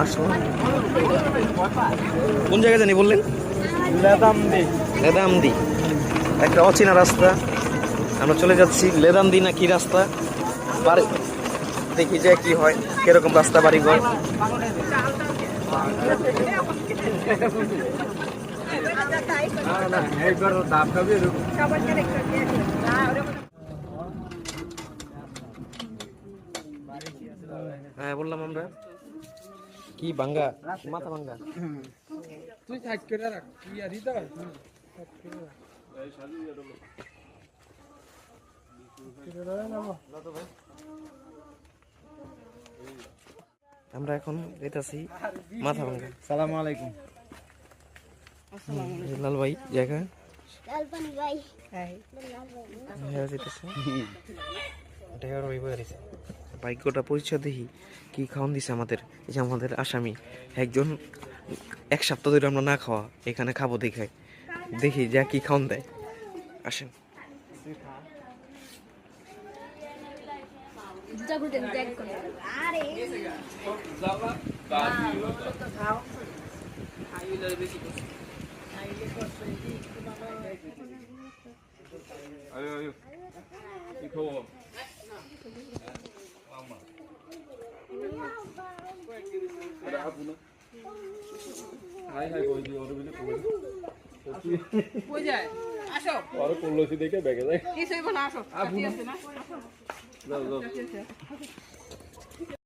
আসলাম কোন জায়গায় জানি বললেন? লেদামদি, একটা অচেনা রাস্তা। আমরা চলে যাচ্ছি লেদামদি না কি রাস্তা, বাড়ি দেখি যে কি হয়, কিরকম রাস্তা বাড়ি ঘর। হ্যাঁ বললাম আমরা কি ভাঙ্গা মাথা ভাঙ্গা। তুই সাইড করে রাখ কি আর দিতে পারছ না। আমরা এখন যেতেছি মাথা ভাঙ্গা। সালামু আলাইকুম। লাল ভাই জায়গা লালপানি ভাই ভাগ্যটা পরিচয় দেখি কি খাওয়ান দিছে আমাদের। এই যে আমাদের আসামি একজন, এক সপ্তাহ ধরে আমরা না খাওয়া, এখানে খাবো দেখাই, দেখি যা কি খাওয়ান দেয়। আসেন দেখে ব্যাগে যায়।